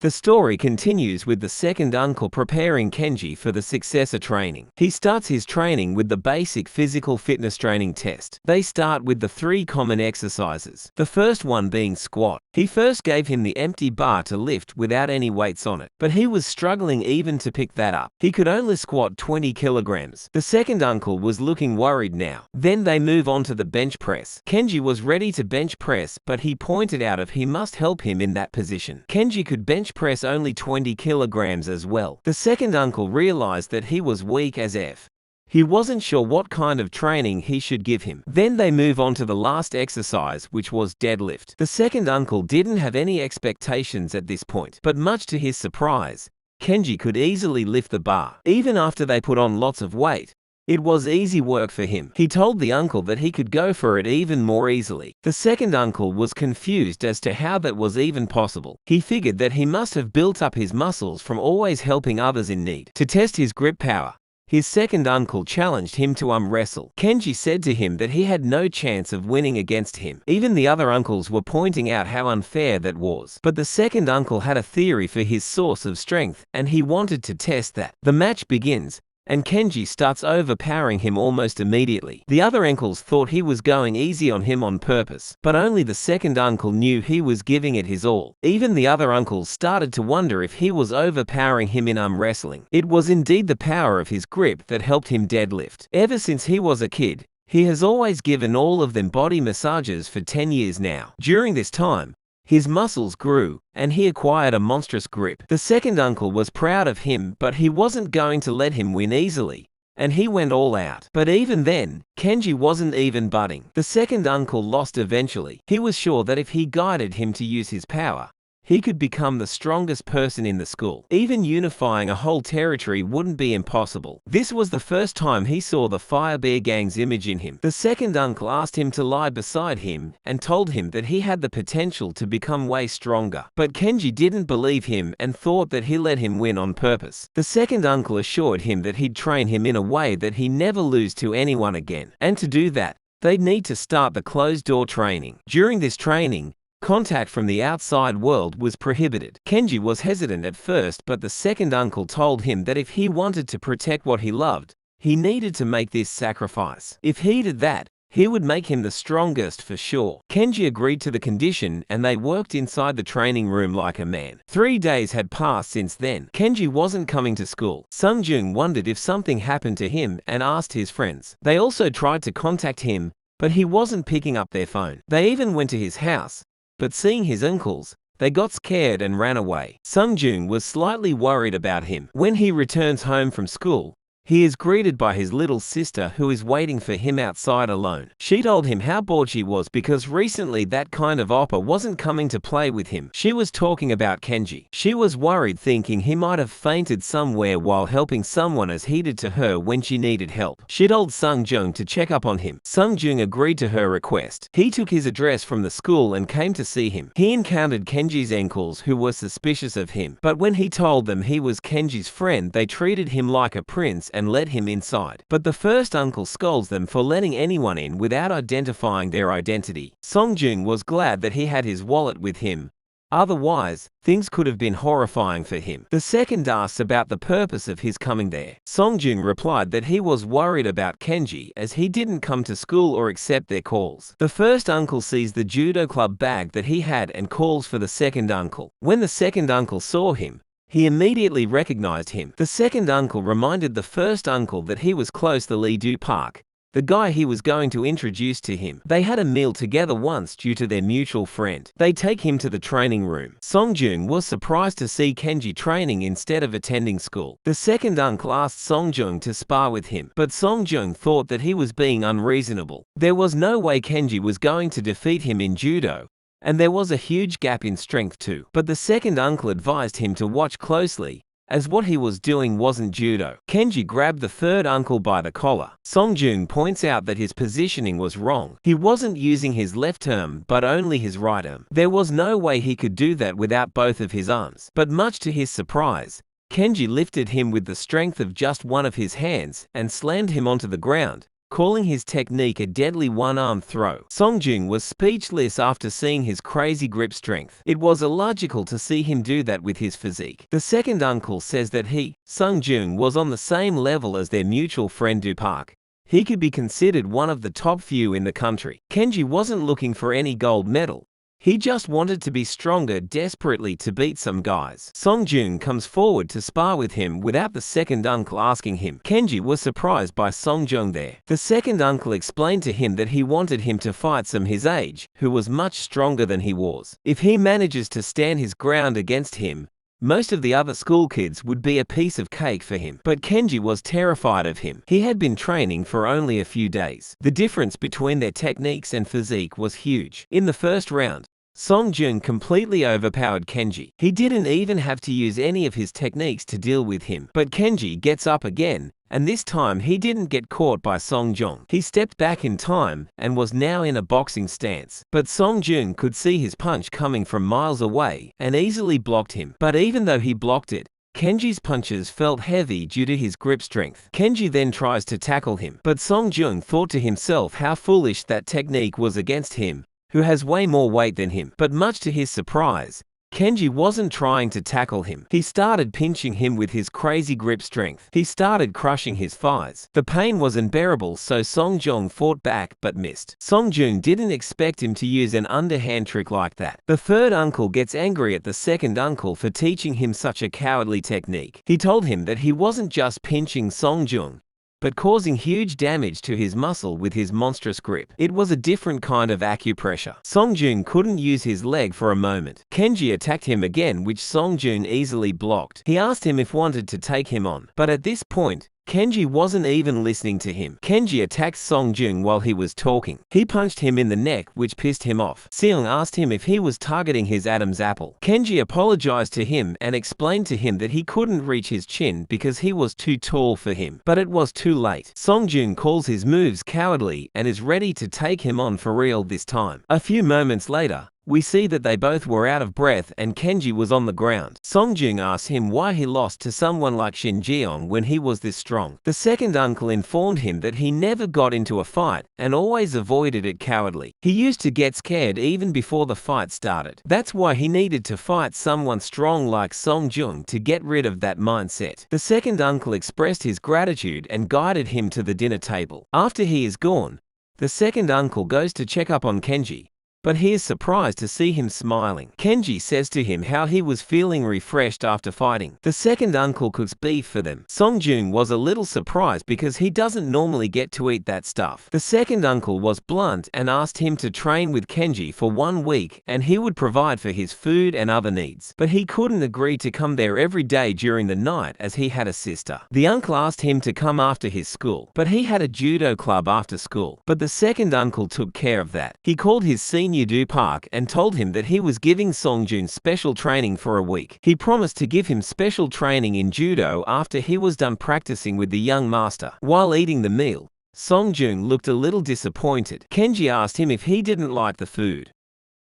The story continues with the second uncle preparing Kenji for the successor training. He starts his training with the basic physical fitness training test. They start with the 3 common exercises, the first one being squat. He first gave him the empty bar to lift without any weights on it, but he was struggling even to pick that up. He could only squat 20 kilograms. The second uncle was looking worried now. Then they move on to the bench press. Kenji was ready to bench press, but he pointed out if he must help him in that position. Kenji could bench press only 20 kilograms as well. The second uncle realized that he was weak as F. He wasn't sure what kind of training he should give him. Then they move on to the last exercise, which was deadlift. The second uncle didn't have any expectations at this point, but much to his surprise, Kenji could easily lift the bar. Even after they put on lots of weight, it was easy work for him. He told the uncle that he could go for it even more easily. The second uncle was confused as to how that was even possible. He figured that he must have built up his muscles from always helping others in need. To test his grip power, his second uncle challenged him to wrestle. Kenji said to him that he had no chance of winning against him. Even the other uncles were pointing out how unfair that was. But the second uncle had a theory for his source of strength, and he wanted to test that. The match begins, and Kenji starts overpowering him almost immediately. The other uncles thought he was going easy on him on purpose, but only the second uncle knew he was giving it his all. Even the other uncles started to wonder if he was overpowering him in wrestling. It was indeed the power of his grip that helped him deadlift. Ever since he was a kid, he has always given all of them body massages for 10 years now. During this time, his muscles grew, and he acquired a monstrous grip. The second uncle was proud of him, but he wasn't going to let him win easily, and he went all out. But even then, Kenji wasn't even budging. The second uncle lost eventually. He was sure that if he guided him to use his power, he could become the strongest person in the school. Even unifying a whole territory wouldn't be impossible. This was the first time he saw the Fire Bear Gang's image in him. The second uncle asked him to lie beside him and told him that he had the potential to become way stronger. But Kenji didn't believe him and thought that he let him win on purpose. The second uncle assured him that he'd train him in a way that he never lose to anyone again. And to do that, they'd need to start the closed-door training. During this training, contact from the outside world was prohibited. Kenji was hesitant at first, but the second uncle told him that if he wanted to protect what he loved, he needed to make this sacrifice. If he did that, he would make him the strongest for sure. Kenji agreed to the condition, and they worked inside the training room like a man. 3 days had passed since then. Kenji wasn't coming to school. Sungjung wondered if something happened to him and asked his friends. They also tried to contact him, but he wasn't picking up their phone. They even went to his house, but seeing his uncles, they got scared and ran away. Sungjung was slightly worried about him. When he returns home from school, he is greeted by his little sister who is waiting for him outside alone. She told him how bored she was because recently that kind of oppa wasn't coming to play with him. She was talking about Kenji. She was worried, thinking he might have fainted somewhere while helping someone as he did to her when she needed help. She told Sungjung to check up on him. Sungjung agreed to her request. He took his address from the school and came to see him. He encountered Kenji's uncles who were suspicious of him, but when he told them he was Kenji's friend, they treated him like a prince and let him inside. But the first uncle scolds them for letting anyone in without identifying their identity. Songjung was glad that he had his wallet with him. Otherwise, things could have been horrifying for him. The second asked about the purpose of his coming there. Songjung replied that he was worried about Kenji as he didn't come to school or accept their calls. The first uncle sees the judo club bag that he had and calls for the second uncle. When the second uncle saw him, he immediately recognized him. The second uncle reminded the first uncle that he was close to Lee Do Park, the guy he was going to introduce to him. They had a meal together once due to their mutual friend. They take him to the training room. Songjung was surprised to see Kenji training instead of attending school. The second uncle asked Songjung to spar with him, but Songjung thought that he was being unreasonable. There was no way Kenji was going to defeat him in judo, and there was a huge gap in strength too. But the second uncle advised him to watch closely, as what he was doing wasn't judo. Kenji grabbed the third uncle by the collar. Songjung points out that his positioning was wrong. He wasn't using his left arm, but only his right arm. There was no way he could do that without both of his arms. But much to his surprise, Kenji lifted him with the strength of just one of his hands and slammed him onto the ground, calling his technique a deadly one-arm throw. Songjung was speechless after seeing his crazy grip strength. It was illogical to see him do that with his physique. The second uncle says that he, Songjung, was on the same level as their mutual friend Du Park. He could be considered one of the top few in the country. Kenji wasn't looking for any gold medal. He just wanted to be stronger desperately to beat some guys. Songjung comes forward to spar with him without the second uncle asking him. Kenji was surprised by Songjung there. The second uncle explained to him that he wanted him to fight some his age, who was much stronger than he was. If he manages to stand his ground against him, most of the other school kids would be a piece of cake for him. But Kenji was terrified of him. He had been training for only a few days. The difference between their techniques and physique was huge. In the first round, Songjung completely overpowered Kenji. He didn't even have to use any of his techniques to deal with him. But Kenji gets up again, and this time he didn't get caught by Songjung. He stepped back in time and was now in a boxing stance. But Songjung could see his punch coming from miles away and easily blocked him. But even though he blocked it, Kenji's punches felt heavy due to his grip strength. Kenji then tries to tackle him, but Songjung thought to himself how foolish that technique was against him, who has way more weight than him. But much to his surprise, Kenji wasn't trying to tackle him. He started pinching him with his crazy grip strength. He started crushing his thighs. The pain was unbearable, so Songjung fought back but missed. Songjung didn't expect him to use an underhand trick like that. The third uncle gets angry at the second uncle for teaching him such a cowardly technique. He told him that he wasn't just pinching Songjung, but causing huge damage to his muscle with his monstrous grip. It was a different kind of acupressure. Songjung couldn't use his leg for a moment. Kenji attacked him again, which Songjung easily blocked. He asked him if wanted to take him on, but at this point, Kenji wasn't even listening to him. Kenji attacked Songjung while he was talking. He punched him in the neck, which pissed him off. Seong asked him if he was targeting his Adam's apple. Kenji apologized to him and explained to him that he couldn't reach his chin because he was too tall for him. But it was too late. Songjung calls his moves cowardly and is ready to take him on for real this time. A few moments later, we see that they both were out of breath and Kenji was on the ground. Songjung asked him why he lost to someone like Shin Jeong when he was this strong. The second uncle informed him that he never got into a fight and always avoided it cowardly. He used to get scared even before the fight started. That's why he needed to fight someone strong like Songjung to get rid of that mindset. The second uncle expressed his gratitude and guided him to the dinner table. After he is gone, the second uncle goes to check up on Kenji, but he is surprised to see him smiling. Kenji says to him how he was feeling refreshed after fighting. The second uncle cooks beef for them. Songjung was a little surprised because he doesn't normally get to eat that stuff. The second uncle was blunt and asked him to train with Kenji for 1 week and he would provide for his food and other needs. But he couldn't agree to come there every day during the night as he had a sister. The uncle asked him to come after his school, but he had a judo club after school. But the second uncle took care of that. He called his senior Du Park and told him that he was giving Songjung special training for a week. He promised to give him special training in judo after he was done practicing with the young master. While eating the meal, Songjung looked a little disappointed. Kenji asked him if he didn't like the food,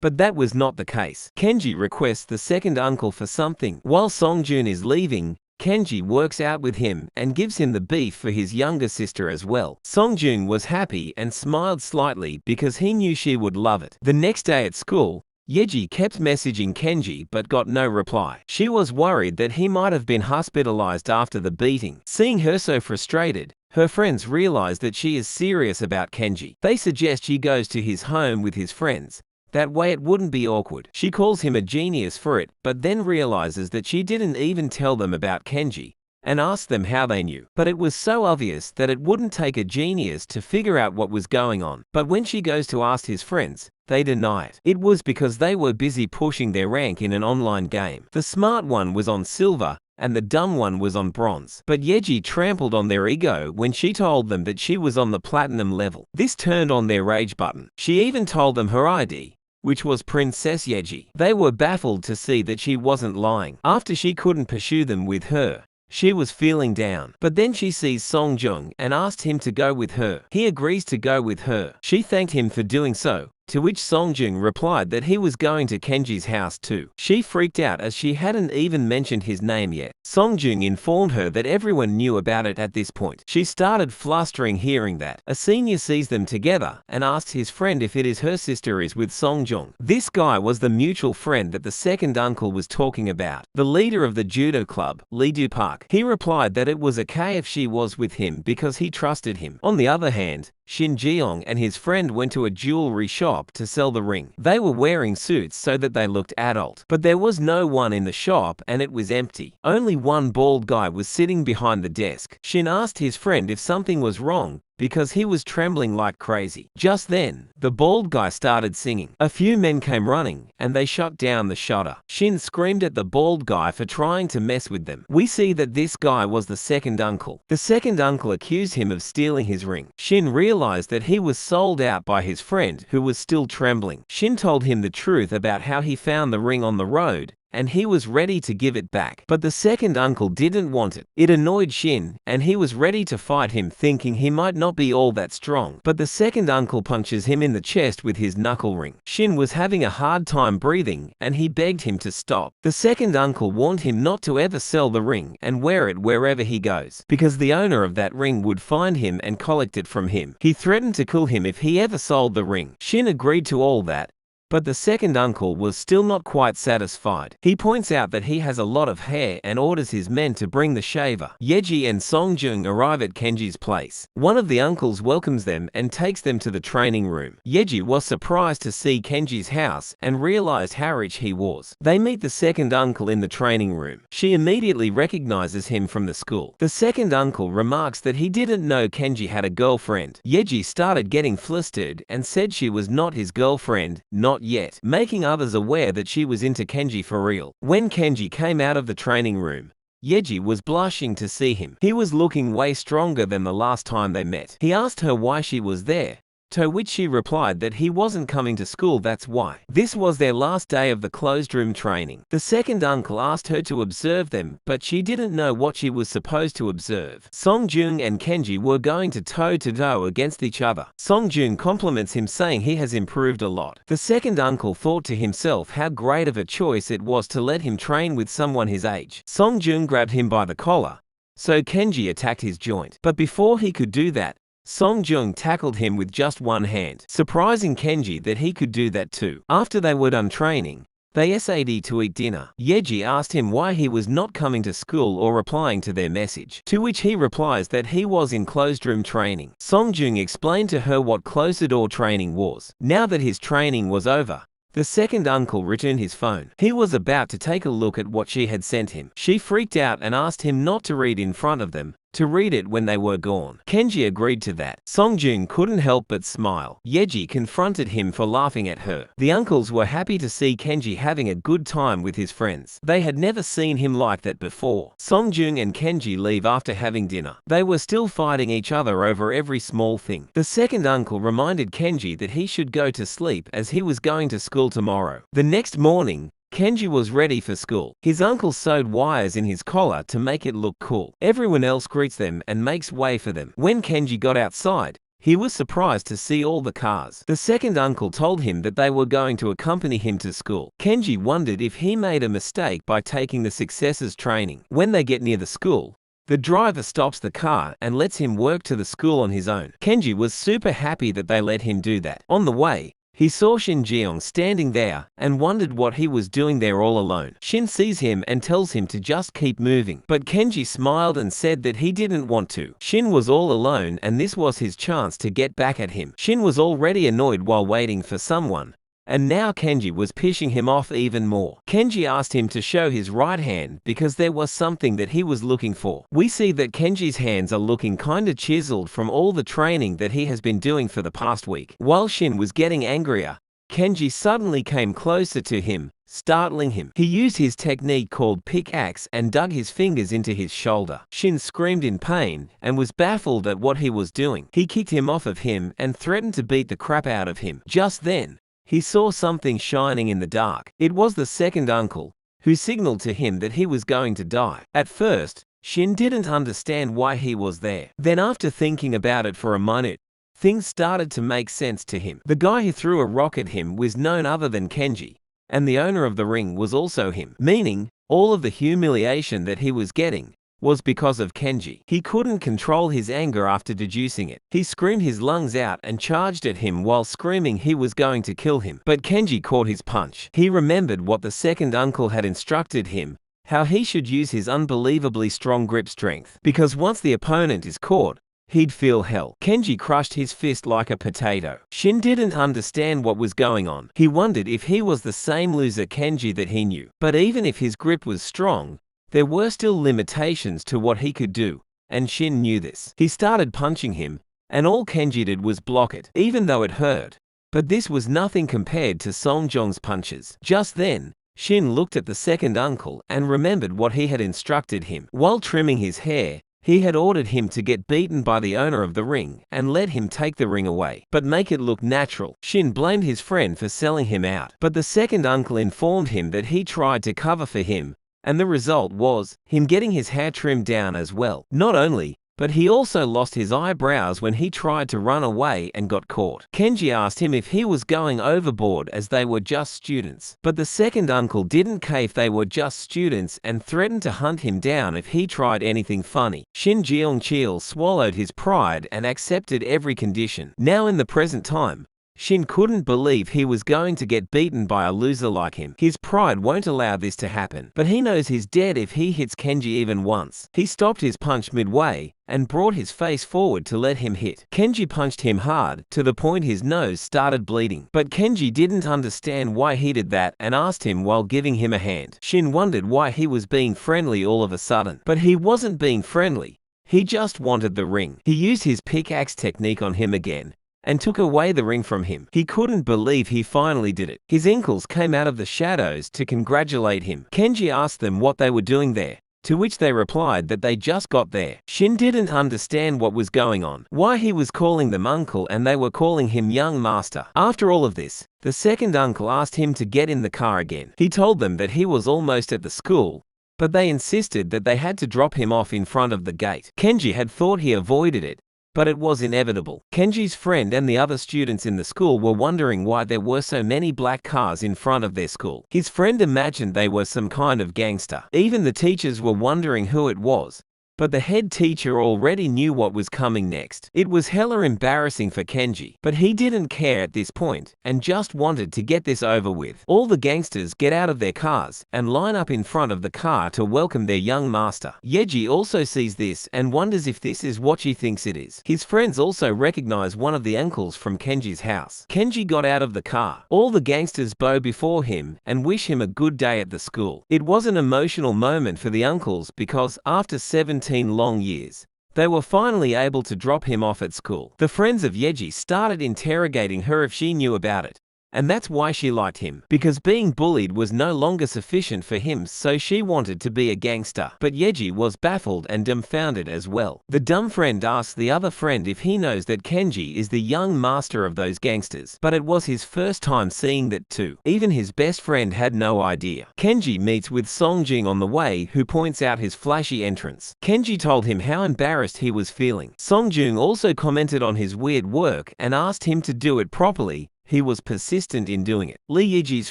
but that was not the case. Kenji requests the second uncle for something. While Songjung is leaving, Kenji works out with him and gives him the beef for his younger sister as well. Songjung was happy and smiled slightly because he knew she would love it. The next day at school, Yeji kept messaging Kenji but got no reply. She was worried that he might have been hospitalized after the beating. Seeing her so frustrated, her friends realize that she is serious about Kenji. They suggest she goes to his home with his friends. That way it wouldn't be awkward. She calls him a genius for it, but then realizes that she didn't even tell them about Kenji, and asks them how they knew. But it was so obvious that it wouldn't take a genius to figure out what was going on. But when she goes to ask his friends, they deny it. It was because they were busy pushing their rank in an online game. The smart one was on silver, and the dumb one was on bronze. But Yeji trampled on their ego when she told them that she was on the platinum level. This turned on their rage button. She even told them her ID, which was Princess Yeji. They were baffled to see that she wasn't lying. After she couldn't pursue them with her, she was feeling down. But then she sees Songjung and asked him to go with her. He agrees to go with her. She thanked him for doing so, to which Songjung replied that he was going to Kenji's house too. She freaked out as she hadn't even mentioned his name yet. Songjung informed her that everyone knew about it at this point. She started flustering hearing that. A senior sees them together and asks his friend if it is her sister is with Songjung. This guy was the mutual friend that the second uncle was talking about, the leader of the judo club, Lee Do Park. He replied that it was okay if she was with him because he trusted him. On the other hand, Shin Jeong and his friend went to a jewelry shop to sell the ring. They were wearing suits so that they looked adult, but there was no one in the shop and it was empty. Only one bald guy was sitting behind the desk. Shin asked his friend if something was wrong, because he was trembling like crazy. Just then, the bald guy started singing. A few men came running, and they shut down the shutter. Shin screamed at the bald guy for trying to mess with them. We see that this guy was the second uncle. The second uncle accused him of stealing his ring. Shin realized that he was sold out by his friend, who was still trembling. Shin told him the truth about how he found the ring on the road, and he was ready to give it back. But the second uncle didn't want it. It annoyed Shin, and he was ready to fight him, thinking he might not be all that strong. But the second uncle punches him in the chest with his knuckle ring. Shin was having a hard time breathing, and he begged him to stop. The second uncle warned him not to ever sell the ring and wear it wherever he goes, because the owner of that ring would find him and collect it from him. He threatened to kill him if he ever sold the ring. Shin agreed to all that, but the second uncle was still not quite satisfied. He points out that he has a lot of hair and orders his men to bring the shaver. Yeji and Songjung arrive at Kenji's place. One of the uncles welcomes them and takes them to the training room. Yeji was surprised to see Kenji's house and realized how rich he was. They meet the second uncle in the training room. She immediately recognizes him from the school. The second uncle remarks that he didn't know Kenji had a girlfriend. Yeji started getting flustered and said she was not his girlfriend, not yet, making others aware that she was into Kenji for real. When Kenji came out of the training room, Yeji was blushing to see him. He was looking way stronger than the last time they met. He asked her why she was there, to which she replied that he wasn't coming to school, that's why. This was their last day of the closed room training. The second uncle asked her to observe them, but she didn't know what she was supposed to observe. Songjung and Kenji were going to toe-to-toe against each other. Songjung compliments him, saying he has improved a lot. The second uncle thought to himself how great of a choice it was to let him train with someone his age. Songjung grabbed him by the collar, so Kenji attacked his joint. But before he could do that, Songjung tackled him with just one hand, surprising Kenji that he could do that too. After they were done training, they sat to eat dinner. Yeji asked him why he was not coming to school or replying to their message, to which he replies that he was in closed room training. Songjung explained to her what closed-door training was. Now that his training was over, the second uncle returned his phone. He was about to take a look at what she had sent him. She freaked out and asked him not to read in front of them, to read it when they were gone. Kenji agreed to that. Songjung couldn't help but smile. Yeji confronted him for laughing at her. The uncles were happy to see Kenji having a good time with his friends. They had never seen him like that before. Songjung and Kenji leave after having dinner. They were still fighting each other over every small thing. The second uncle reminded Kenji that he should go to sleep as he was going to school tomorrow. The next morning, Kenji was ready for school. His uncle sewed wires in his collar to make it look cool. Everyone else greets them and makes way for them. When Kenji got outside, he was surprised to see all the cars. The second uncle told him that they were going to accompany him to school. Kenji wondered if he made a mistake by taking the successors training. When they get near the school, the driver stops the car and lets him work to the school on his own. Kenji was super happy that they let him do that. On the way, he saw Shin Jeong standing there and wondered what he was doing there all alone. Shin sees him and tells him to just keep moving, but Kenji smiled and said that he didn't want to. Shin was all alone and this was his chance to get back at him. Shin was already annoyed while waiting for someone, and now Kenji was pissing him off even more. Kenji asked him to show his right hand because there was something that he was looking for. We see that Kenji's hands are looking kinda chiseled from all the training that he has been doing for the past week. While Shin was getting angrier, Kenji suddenly came closer to him, startling him. He used his technique called pickaxe and dug his fingers into his shoulder. Shin screamed in pain and was baffled at what he was doing. He kicked him off of him and threatened to beat the crap out of him. Just then, he saw something shining in the dark. It was the second uncle, who signaled to him that he was going to die. At first, Shin didn't understand why he was there. Then after thinking about it for a minute, things started to make sense to him. The guy who threw a rock at him was none other than Kenji, and the owner of the ring was also him, meaning all of the humiliation that he was getting was because of Kenji. He couldn't control his anger after deducing it. He screamed his lungs out and charged at him while screaming he was going to kill him. But Kenji caught his punch. He remembered what the second uncle had instructed him, how he should use his unbelievably strong grip strength, because once the opponent is caught, he'd feel hell. Kenji crushed his fist like a potato. Shin didn't understand what was going on. He wondered if he was the same loser Kenji that he knew. But even if his grip was strong, there were still limitations to what he could do, and Shin knew this. He started punching him, and all Kenji did was block it, even though it hurt. But this was nothing compared to Songjong's punches. Just then, Shin looked at the second uncle and remembered what he had instructed him. While trimming his hair, he had ordered him to get beaten by the owner of the ring and let him take the ring away, but make it look natural. Shin blamed his friend for selling him out, but the second uncle informed him that he tried to cover for him, and the result was him getting his hair trimmed down as well. Not only, but he also lost his eyebrows when he tried to run away and got caught. Kenji asked him if he was going overboard as they were just students, but the second uncle didn't care if they were just students and threatened to hunt him down if he tried anything funny. Shin Jeongcheol swallowed his pride and accepted every condition. Now in the present time, Shin couldn't believe he was going to get beaten by a loser like him. His pride won't allow this to happen, but he knows he's dead if he hits Kenji even once. He stopped his punch midway and brought his face forward to let him hit. Kenji punched him hard, to the point his nose started bleeding. But Kenji didn't understand why he did that and asked him while giving him a hand. Shin wondered why he was being friendly all of a sudden. But he wasn't being friendly. He just wanted the ring. He used his pickaxe technique on him again and took away the ring from him. He couldn't believe he finally did it. His uncles came out of the shadows to congratulate him. Kenji asked them what they were doing there, to which they replied that they just got there. Shin didn't understand what was going on, why he was calling them uncle and they were calling him young master. After all of this, the second uncle asked him to get in the car again. He told them that he was almost at the school, but they insisted that they had to drop him off in front of the gate. Kenji had thought he avoided it, but it was inevitable. Kenji's friend and the other students in the school were wondering why there were so many black cars in front of their school. His friend imagined they were some kind of gangster. Even the teachers were wondering who it was, but the head teacher already knew what was coming next. It was hella embarrassing for Kenji, but he didn't care at this point and just wanted to get this over with. All the gangsters get out of their cars and line up in front of the car to welcome their young master. Yeji also sees this and wonders if this is what she thinks it is. His friends also recognize one of the uncles from Kenji's house. Kenji got out of the car. All the gangsters bow before him and wish him a good day at the school. It was an emotional moment for the uncles because after 17 long years, they were finally able to drop him off at school. The friends of Yeji started interrogating her if she knew about it, and that's why she liked him, because being bullied was no longer sufficient for him, so she wanted to be a gangster. But Yeji was baffled and dumbfounded as well. The dumb friend asks the other friend if he knows that Kenji is the young master of those gangsters, but it was his first time seeing that too. Even his best friend had no idea. Kenji meets with Songjing on the way, who points out his flashy entrance. Kenji told him how embarrassed he was feeling. Songjing also commented on his weird work and asked him to do it properly. He was persistent in doing it. Lee Yiji's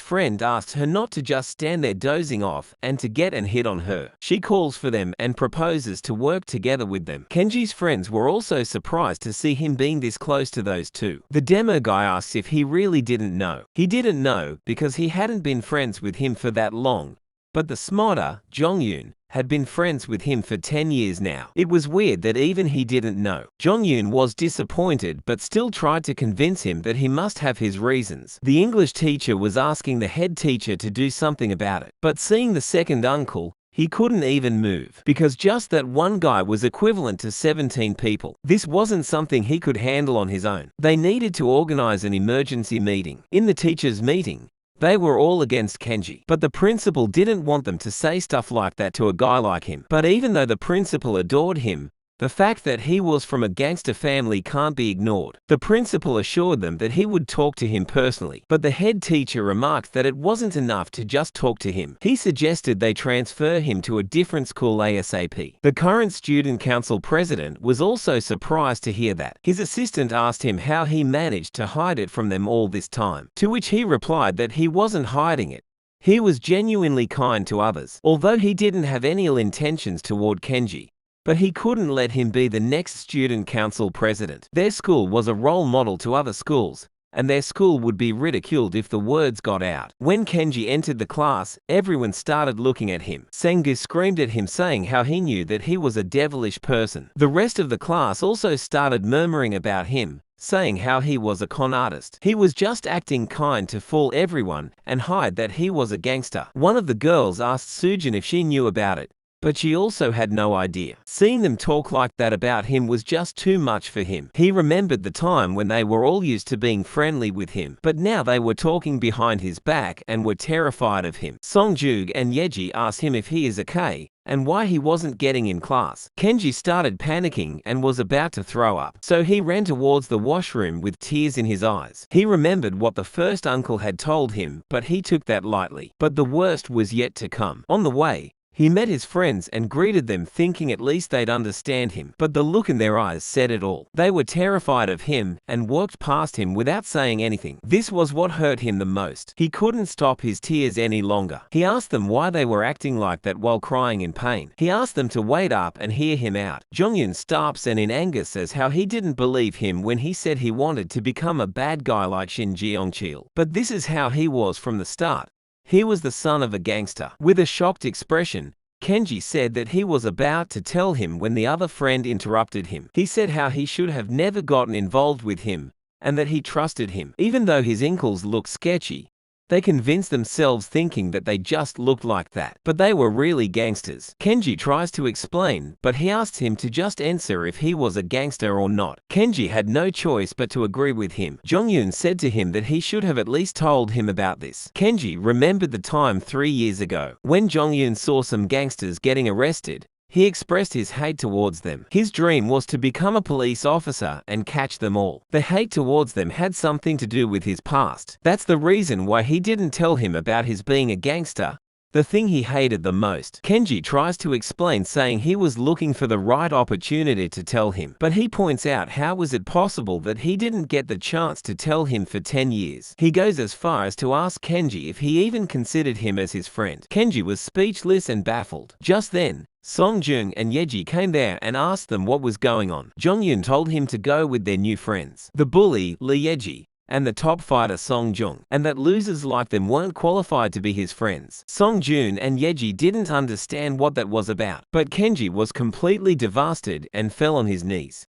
friend asked her not to just stand there dozing off and to get and hit on her. She calls for them and proposes to work together with them. Kenji's friends were also surprised to see him being this close to those two. The demo guy asks if he really didn't know. He didn't know because he hadn't been friends with him for that long. But the smarter, Jongyun, had been friends with him for 10 years now. It was weird that even he didn't know. Jongyun was disappointed but still tried to convince him that he must have his reasons. The English teacher was asking the head teacher to do something about it. But seeing the second uncle, he couldn't even move, because just that one guy was equivalent to 17 people. This wasn't something he could handle on his own. They needed to organize an emergency meeting. In the teachers' meeting, they were all against Kenji, but the principal didn't want them to say stuff like that to a guy like him. But even though the principal adored him, The fact that he was from a gangster family can't be ignored. The principal assured them that he would talk to him personally, but the head teacher remarked that it wasn't enough to just talk to him. He suggested they transfer him to a different school ASAP. The current student council president was also surprised to hear that. His assistant asked him how he managed to hide it from them all this time, to which he replied that he wasn't hiding it. He was genuinely kind to others, although he didn't have any ill intentions toward Kenji. But he couldn't let him be the next student council president. Their school was a role model to other schools, and their school would be ridiculed if the words got out. When Kenji entered the class, everyone started looking at him. Sengu screamed at him, saying how he knew that he was a devilish person. The rest of the class also started murmuring about him, saying how he was a con artist. He was just acting kind to fool everyone and hide that he was a gangster. One of the girls asked Sujin if she knew about it, but she also had no idea. Seeing them talk like that about him was just too much for him. He remembered the time when they were all used to being friendly with him, but now they were talking behind his back and were terrified of him. Songjung and Yeji asked him if he is okay and why he wasn't getting in class. Kenji started panicking and was about to throw up, so he ran towards the washroom with tears in his eyes. He remembered what the first uncle had told him, but he took that lightly. But the worst was yet to come. On the way, he met his friends and greeted them, thinking at least they'd understand him, but the look in their eyes said it all. They were terrified of him and walked past him without saying anything. This was what hurt him the most. He couldn't stop his tears any longer. He asked them why they were acting like that while crying in pain. He asked them to wait up and hear him out. Jongyun stops and in anger says how he didn't believe him when he said he wanted to become a bad guy like Shin Jeongchil. But this is how he was from the start. He was the son of a gangster. With a shocked expression, Kenji said that he was about to tell him when the other friend interrupted him. He said how he should have never gotten involved with him, and that he trusted him. Even though his uncles looked sketchy, they convinced themselves thinking that they just looked like that. But they were really gangsters. Kenji tries to explain, but he asks him to just answer if he was a gangster or not. Kenji had no choice but to agree with him. Jongyun said to him that he should have at least told him about this. Kenji remembered the time 3 years ago, when Jongyun saw some gangsters getting arrested. He expressed his hate towards them. His dream was to become a police officer and catch them all. The hate towards them had something to do with his past. That's the reason why he didn't tell him about his being a gangster, the thing he hated the most. Kenji tries to explain, saying he was looking for the right opportunity to tell him, but he points out how was it possible that he didn't get the chance to tell him for 10 years. He goes as far as to ask Kenji if he even considered him as his friend. Kenji was speechless and baffled. Just then, Songjung and Yeji came there and asked them what was going on. Jongyun told him to go with their new friends, the bully, Lee Yeji, and the top fighter Songjung, and that losers like them weren't qualified to be his friends. Songjun and Yeji didn't understand what that was about, but Kenji was completely devastated and fell on his knees.